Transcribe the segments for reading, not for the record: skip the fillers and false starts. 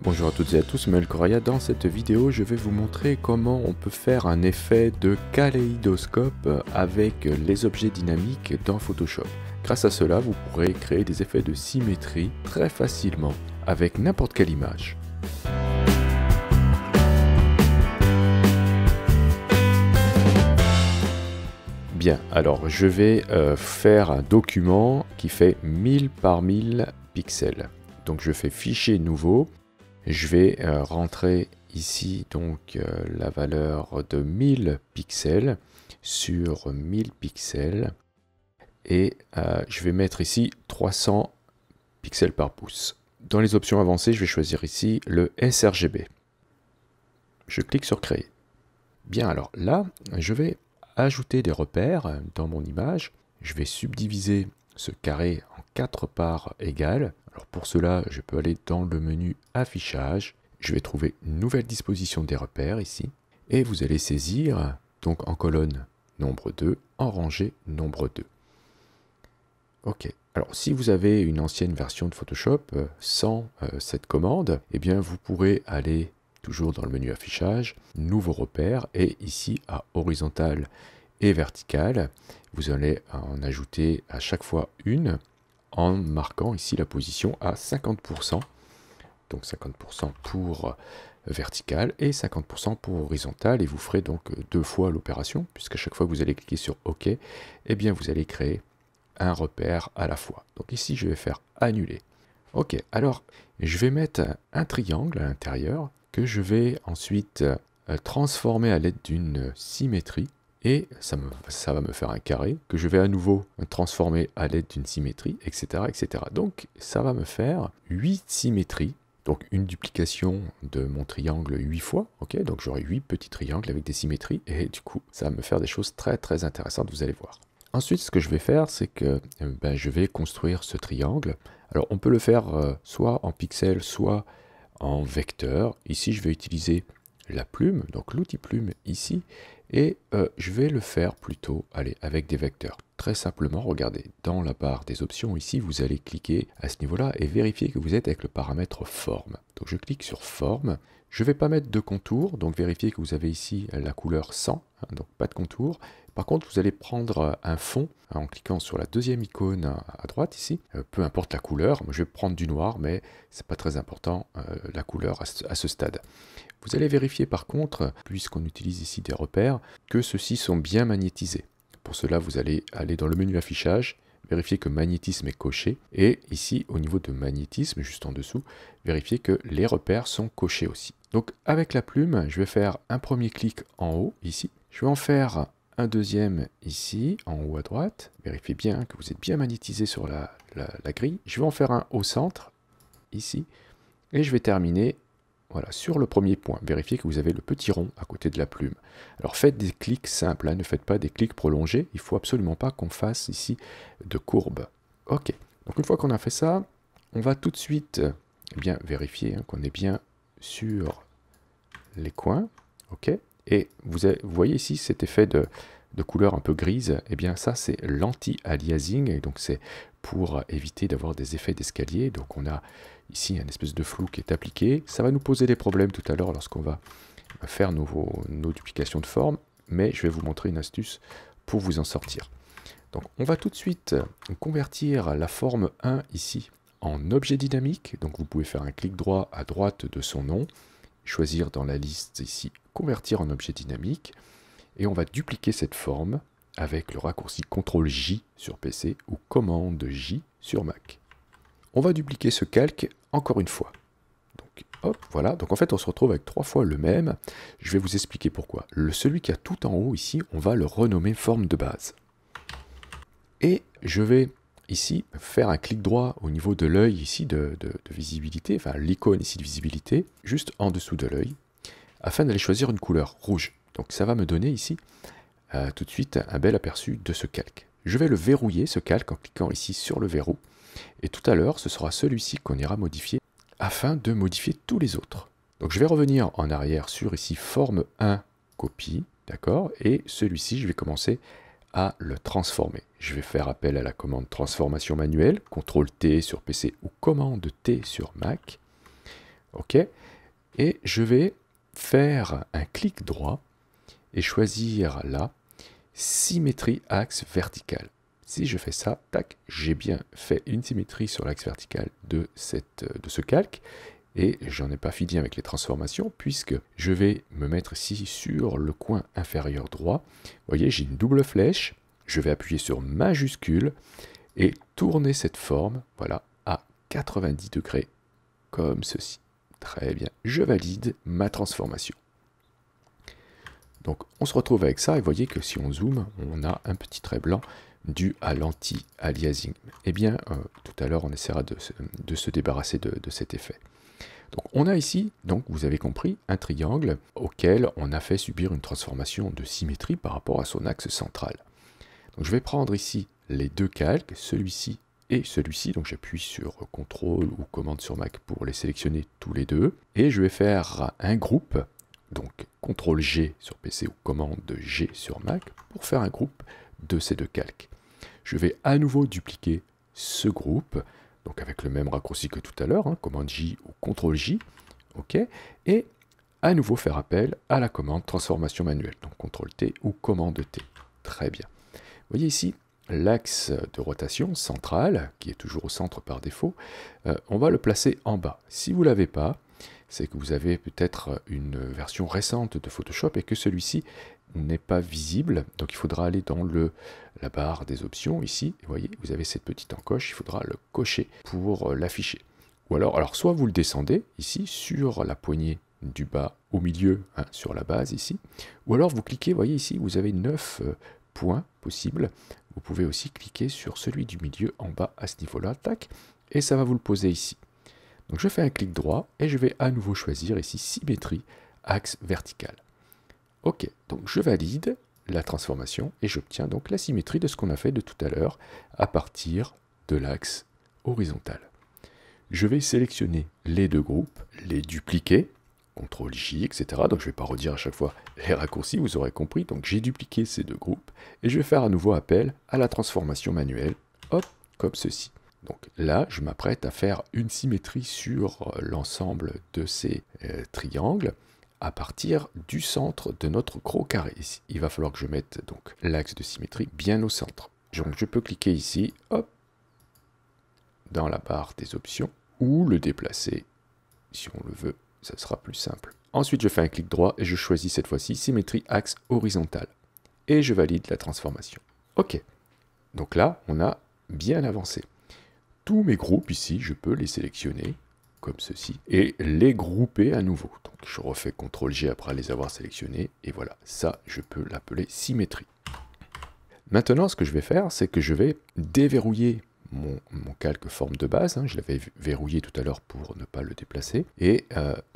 Bonjour à toutes et à tous, Mel Correa. Dans cette vidéo, je vais vous montrer comment on peut faire un effet de kaléidoscope avec les objets dynamiques dans Photoshop. Grâce à cela, vous pourrez créer des effets de symétrie très facilement avec n'importe quelle image. Bien, alors je vais faire un document qui fait 1000 par 1000 pixels. Donc je fais fichier nouveau. Je vais rentrer ici donc la valeur de 1000 pixels sur 1000 pixels et je vais mettre ici 300 pixels par pouce. Dans les options avancées, je vais choisir ici le sRGB. Je clique sur créer. Bien, alors là, je vais ajouter des repères dans mon image. Je vais subdiviser ce carré en 4 parts égales. Alors pour cela, je peux aller dans le menu affichage. Je vais trouver une nouvelle disposition des repères ici. Et vous allez saisir, donc en colonne nombre 2, en rangée nombre 2. Ok. Alors si vous avez une ancienne version de Photoshop sans cette commande, eh bien vous pourrez aller toujours dans le menu affichage, nouveau repère, et ici à horizontal et vertical, vous allez en ajouter à chaque fois une en marquant ici la position à 50%. Donc 50% pour vertical et 50% pour horizontal, et vous ferez donc 2 fois l'opération, puisqu'à chaque fois que vous allez cliquer sur OK, eh bien vous allez créer un repère à la fois. Donc ici je vais faire annuler. Ok, alors je vais mettre un triangle à l'intérieur que je vais ensuite transformer à l'aide d'une symétrie, et ça va me faire un carré que je vais à nouveau transformer à l'aide d'une symétrie, etc., etc. Donc ça va me faire 8 symétries, donc une duplication de mon triangle 8 fois, ok, donc j'aurai 8 petits triangles avec des symétries, et du coup ça va me faire des choses très très intéressantes, vous allez voir. Ensuite, ce que je vais faire, c'est que je vais construire ce triangle. Alors on peut le faire soit en pixels, soit en vecteur. Ici, je vais utiliser la plume, donc l'outil plume ici, et je vais le faire plutôt avec des vecteurs. Très simplement, regardez, dans la barre des options ici, vous allez cliquer à ce niveau-là et vérifier que vous êtes avec le paramètre forme. Donc je clique sur forme. Je ne vais pas mettre de contour, donc vérifiez que vous avez ici la couleur 100, donc pas de contour. Par contre, vous allez prendre un fond en cliquant sur la deuxième icône à droite ici, peu importe la couleur. Moi, je vais prendre du noir, mais c'est pas très important la couleur à ce stade. Vous allez vérifier par contre, puisqu'on utilise ici des repères, que ceux-ci sont bien magnétisés. Pour cela, vous allez aller dans le menu affichage, vérifier que magnétisme est coché, et ici au niveau de magnétisme, juste en dessous, vérifier que les repères sont cochés aussi. Donc avec la plume, je vais faire un premier clic en haut ici, je vais en faire un deuxième ici, en haut à droite. Vérifiez bien que vous êtes bien magnétisé sur la grille. Je vais en faire un au centre, ici. Et je vais terminer voilà, sur le premier point. Vérifiez que vous avez le petit rond à côté de la plume. Alors faites des clics simples, hein, ne faites pas des clics prolongés. Il ne faut absolument pas qu'on fasse ici de courbes. Ok, donc une fois qu'on a fait ça, on va tout de suite bien vérifier qu'on est bien sur les coins. Ok. Et vous voyez ici cet effet de couleur un peu grise, et bien ça c'est l'anti-aliasing, et donc c'est pour éviter d'avoir des effets d'escalier. Donc on a ici un espèce de flou qui est appliqué. Ça va nous poser des problèmes tout à l'heure lorsqu'on va faire nos duplications de forme, mais je vais vous montrer une astuce pour vous en sortir. Donc on va tout de suite convertir la forme 1 ici en objet dynamique. Donc vous pouvez faire un clic droit à droite de son nom, choisir dans la liste ici convertir en objet dynamique, et on va dupliquer cette forme avec le raccourci CTRL-J sur PC ou commande J sur Mac. On va dupliquer ce calque encore une fois. Donc hop, voilà, donc en fait on se retrouve avec 3 fois le même. Je vais vous expliquer pourquoi. Celui qui a tout en haut ici, on va le renommer forme de base. Et je vais ici faire un clic droit au niveau de l'œil ici de visibilité, enfin l'icône ici de visibilité, juste en dessous de l'œil, afin d'aller choisir une couleur rouge. Donc ça va me donner ici tout de suite un bel aperçu de ce calque. Je vais le verrouiller, ce calque, en cliquant ici sur le verrou. Et tout à l'heure, ce sera celui-ci qu'on ira modifier afin de modifier tous les autres. Donc je vais revenir en arrière sur ici forme 1 copie, d'accord, et celui-ci je vais commencer à le transformer. Je vais faire appel à la commande transformation manuelle, CTRL T sur PC ou commande T sur Mac. OK. Et je vais faire un clic droit et choisir là, symétrie axe vertical. Si je fais ça, tac, j'ai bien fait une symétrie sur l'axe vertical de ce calque. Et j'en ai pas fini avec les transformations, puisque je vais me mettre ici sur le coin inférieur droit. Vous voyez, j'ai une double flèche. Je vais appuyer sur majuscule et tourner cette forme, voilà, à 90 degrés, comme ceci. Très bien, je valide ma transformation. Donc on se retrouve avec ça, et vous voyez que si on zoome, on a un petit trait blanc dû à l'anti-aliasing. Eh bien, tout à l'heure, on essaiera de se débarrasser de cet effet. Donc on a ici, donc vous avez compris, un triangle auquel on a fait subir une transformation de symétrie par rapport à son axe central. Donc je vais prendre ici les deux calques, celui-ci et celui-ci, donc j'appuie sur CTRL ou commande sur Mac pour les sélectionner tous les deux, et je vais faire un groupe, donc CTRL G sur PC ou commande G sur Mac, pour faire un groupe de ces deux calques. Je vais à nouveau dupliquer ce groupe, donc avec le même raccourci que tout à l'heure, hein, commande J ou CTRL J, ok, et à nouveau faire appel à la commande transformation manuelle, donc CTRL T ou commande T. Très bien. Vous voyez ici l'axe de rotation central, qui est toujours au centre par défaut, on va le placer en bas. Si vous ne l'avez pas, c'est que vous avez peut-être une version récente de Photoshop et que celui-ci n'est pas visible, donc il faudra aller dans la barre des options ici, et vous voyez, vous avez cette petite encoche, il faudra le cocher pour l'afficher. Ou alors soit vous le descendez ici sur la poignée du bas au milieu, hein, sur la base ici, ou alors vous cliquez, vous voyez ici, vous avez 9 points possibles, vous pouvez aussi cliquer sur celui du milieu en bas à ce niveau-là, tac, et ça va vous le poser ici. Donc je fais un clic droit et je vais à nouveau choisir ici symétrie, axe vertical. Ok, donc je valide la transformation et j'obtiens donc la symétrie de ce qu'on a fait de tout à l'heure à partir de l'axe horizontal. Je vais sélectionner les deux groupes, les dupliquer, CTRL J, etc. Donc je ne vais pas redire à chaque fois les raccourcis, vous aurez compris. Donc j'ai dupliqué ces deux groupes et je vais faire à nouveau appel à la transformation manuelle, hop, comme ceci. Donc là, je m'apprête à faire une symétrie sur l'ensemble de ces triangles à partir du centre de notre gros carré. Ici, il va falloir que je mette donc l'axe de symétrie bien au centre. Donc je peux cliquer ici, hop, dans la barre des options, ou le déplacer, si on le veut, ça sera plus simple. Ensuite, je fais un clic droit et je choisis cette fois-ci symétrie axe horizontal. Et je valide la transformation. Ok, donc là, on a bien avancé. Tous mes groupes ici, je peux les sélectionner comme ceci et les grouper à nouveau. Donc je refais CTRL G après les avoir sélectionnés et voilà, ça je peux l'appeler symétrie. Maintenant ce que je vais faire, c'est que je vais déverrouiller mon calque forme de base, hein, je l'avais verrouillé tout à l'heure pour ne pas le déplacer, et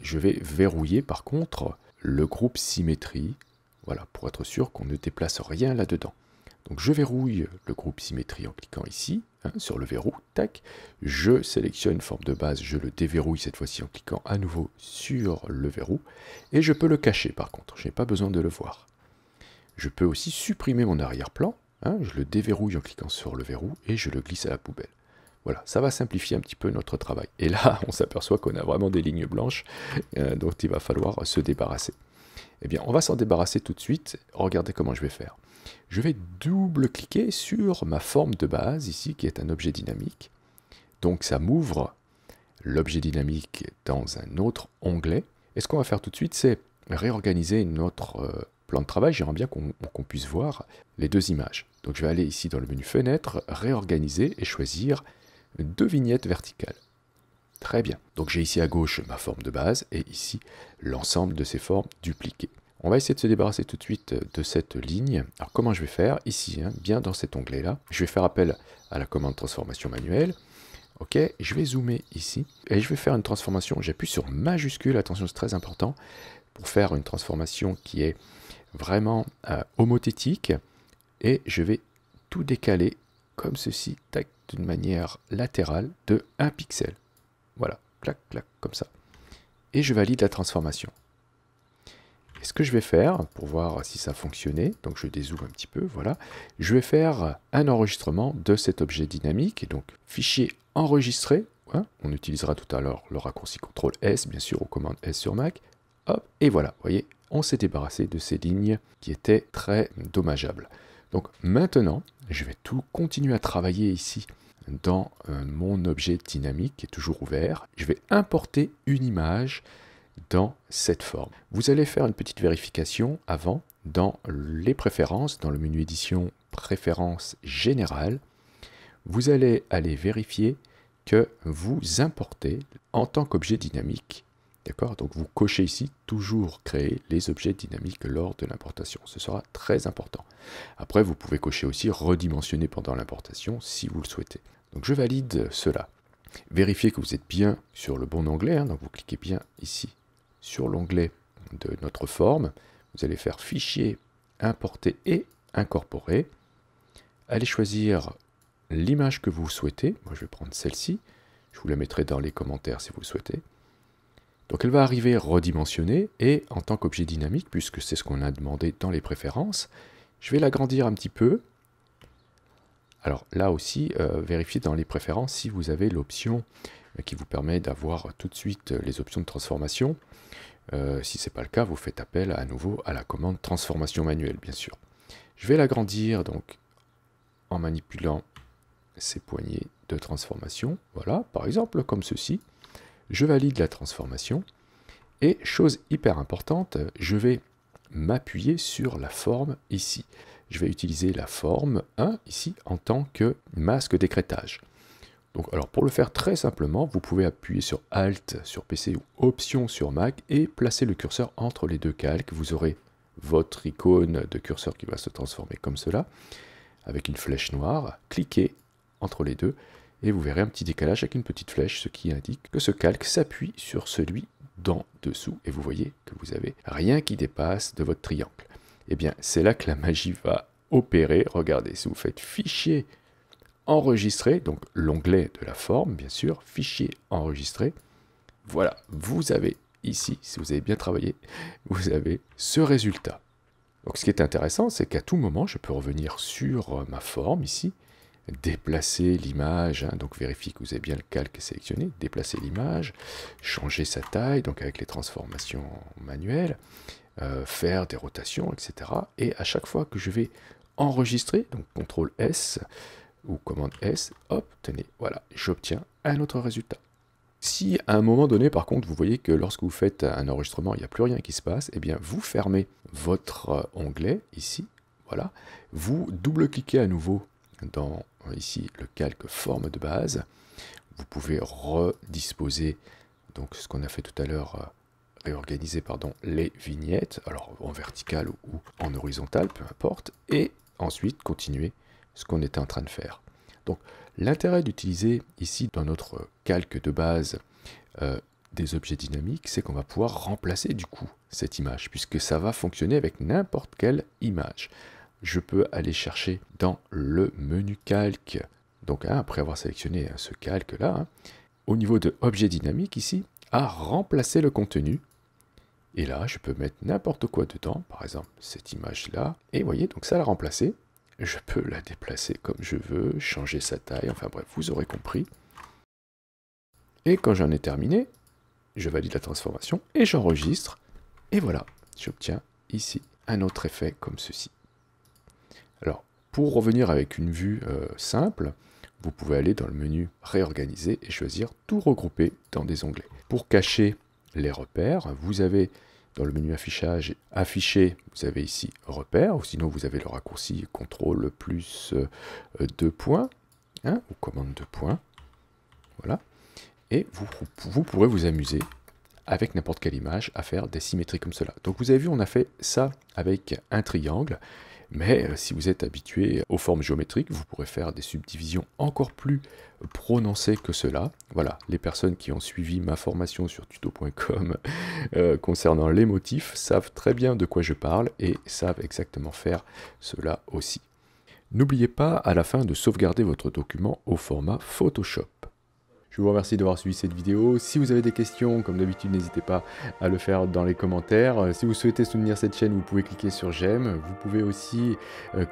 je vais verrouiller par contre le groupe symétrie, voilà, pour être sûr qu'on ne déplace rien là-dedans. Donc je verrouille le groupe symétrie en cliquant ici, hein, sur le verrou, tac, je sélectionne forme de base, je le déverrouille cette fois-ci en cliquant à nouveau sur le verrou, et je peux le cacher par contre, je n'ai pas besoin de le voir. Je peux aussi supprimer mon arrière-plan, hein, je le déverrouille en cliquant sur le verrou, et je le glisse à la poubelle. Voilà, ça va simplifier un petit peu notre travail. Et là, on s'aperçoit qu'on a vraiment des lignes blanches dont il va falloir se débarrasser. Eh bien, on va s'en débarrasser tout de suite. Regardez comment je vais faire. Je vais double-cliquer sur ma forme de base, ici, qui est un objet dynamique. Donc, ça m'ouvre l'objet dynamique dans un autre onglet. Et ce qu'on va faire tout de suite, c'est réorganiser notre plan de travail. J'aimerais bien qu'on puisse voir les deux images. Donc, je vais aller ici dans le menu Fenêtre, réorganiser et choisir deux vignettes verticales. Très bien. Donc, j'ai ici à gauche ma forme de base et ici l'ensemble de ces formes dupliquées. On va essayer de se débarrasser tout de suite de cette ligne. Alors comment je vais faire? Ici, hein, bien dans cet onglet-là, je vais faire appel à la commande transformation manuelle. Ok, je vais zoomer ici et je vais faire une transformation. J'appuie sur majuscule, attention c'est très important, pour faire une transformation qui est vraiment homothétique. Et je vais tout décaler comme ceci, tac, d'une manière latérale de 1 pixel. Voilà, clac, clac, comme ça. Et je valide la transformation. Et ce que je vais faire, pour voir si ça fonctionnait, donc je dézoome un petit peu, voilà, je vais faire un enregistrement de cet objet dynamique, et donc fichier enregistré hein. On utilisera tout à l'heure le raccourci CTRL S, bien sûr, ou commande S sur Mac. Hop, et voilà, vous voyez, on s'est débarrassé de ces lignes qui étaient très dommageables. Donc maintenant, je vais tout continuer à travailler ici dans mon objet dynamique qui est toujours ouvert. Je vais importer une image dans cette forme. Vous allez faire une petite vérification avant dans les préférences, dans le menu édition préférences générales. Vous allez aller vérifier que vous importez en tant qu'objet dynamique. D'accord? Donc vous cochez ici toujours créer les objets dynamiques lors de l'importation. Ce sera très important. Après, vous pouvez cocher aussi redimensionner pendant l'importation si vous le souhaitez. Donc je valide cela. Vérifiez que vous êtes bien sur le bon onglet. Donc vous cliquez bien ici sur l'onglet de notre forme. Vous allez faire Fichier, Importer et Incorporer. Allez choisir l'image que vous souhaitez. Moi, je vais prendre celle-ci. Je vous la mettrai dans les commentaires si vous le souhaitez. Donc elle va arriver redimensionnée et en tant qu'objet dynamique, puisque c'est ce qu'on a demandé dans les préférences, je vais l'agrandir un petit peu. Alors là aussi, vérifiez dans les préférences si vous avez l'option qui vous permet d'avoir tout de suite les options de transformation. Si ce n'est pas le cas, vous faites appel à nouveau à la commande transformation manuelle, bien sûr. Je vais l'agrandir donc en manipulant ces poignées de transformation. Voilà, par exemple comme ceci. Je valide la transformation. Et chose hyper importante, je vais m'appuyer sur la forme ici. Je vais utiliser la forme 1 ici en tant que masque d'écrêtage. Donc, alors pour le faire très simplement, vous pouvez appuyer sur Alt sur PC ou Option sur Mac et placer le curseur entre les deux calques. Vous aurez votre icône de curseur qui va se transformer comme cela, avec une flèche noire. Cliquez entre les deux et vous verrez un petit décalage avec une petite flèche, ce qui indique que ce calque s'appuie sur celui d'en dessous. Et vous voyez que vous n'avez rien qui dépasse de votre triangle. Eh bien, c'est là que la magie va opérer. Regardez, si vous faites Fichier, Enregistrer, donc l'onglet de la forme, bien sûr, Fichier, Enregistrer, voilà, vous avez ici, si vous avez bien travaillé, vous avez ce résultat. Donc ce qui est intéressant, c'est qu'à tout moment, je peux revenir sur ma forme ici, déplacer l'image, hein, donc vérifier que vous avez bien le calque sélectionné, déplacer l'image, changer sa taille, donc avec les transformations manuelles, faire des rotations, etc. Et à chaque fois que je vais enregistrer, donc CTRL S ou commande S, hop, tenez, voilà, j'obtiens un autre résultat. Si à un moment donné, par contre, vous voyez que lorsque vous faites un enregistrement, il n'y a plus rien qui se passe, eh bien vous fermez votre onglet ici, voilà, vous double-cliquez à nouveau dans ici le calque forme de base. Vous pouvez redisposer donc ce qu'on a fait tout à l'heure, réorganiser pardon, les vignettes, alors en vertical ou en horizontal, peu importe, et ensuite continuer ce qu'on était en train de faire. Donc l'intérêt d'utiliser ici dans notre calque de base des objets dynamiques, c'est qu'on va pouvoir remplacer du coup cette image, puisque ça va fonctionner avec n'importe quelle image. Je peux aller chercher dans le menu calque, donc hein, après avoir sélectionné ce calque-là, hein, au niveau de objet dynamique ici, à remplacer le contenu. Et là, je peux mettre n'importe quoi dedans, par exemple cette image-là, et vous voyez, donc ça l'a remplacé. Je peux la déplacer comme je veux, changer sa taille, enfin bref, vous aurez compris. Et quand j'en ai terminé, je valide la transformation et j'enregistre. Et voilà, j'obtiens ici un autre effet comme ceci. Alors, pour revenir avec une vue simple, vous pouvez aller dans le menu Réorganiser et choisir Tout regrouper dans des onglets. Pour cacher les repères, vous avez dans le menu Affichage, Afficher, vous avez ici Repères, ou sinon vous avez le raccourci CTRL plus 2 points, hein, ou commande 2 points. Voilà. Et vous pourrez vous amuser avec n'importe quelle image à faire des symétries comme cela. Donc vous avez vu, on a fait ça avec un triangle. Mais si vous êtes habitué aux formes géométriques, vous pourrez faire des subdivisions encore plus prononcées que cela. Voilà, les personnes qui ont suivi ma formation sur tuto.com concernant les motifs savent très bien de quoi je parle et savent exactement faire cela aussi. N'oubliez pas à la fin de sauvegarder votre document au format Photoshop. Je vous remercie d'avoir suivi cette vidéo. Si vous avez des questions, comme d'habitude, n'hésitez pas à le faire dans les commentaires. Si vous souhaitez soutenir cette chaîne, vous pouvez cliquer sur j'aime. Vous pouvez aussi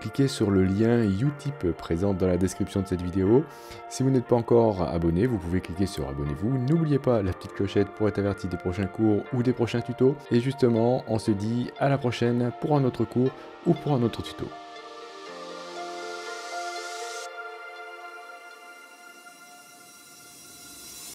cliquer sur le lien Utip présent dans la description de cette vidéo. Si vous n'êtes pas encore abonné, vous pouvez cliquer sur abonnez-vous. N'oubliez pas la petite clochette pour être averti des prochains cours ou des prochains tutos. Et justement, on se dit à la prochaine pour un autre cours ou pour un autre tuto.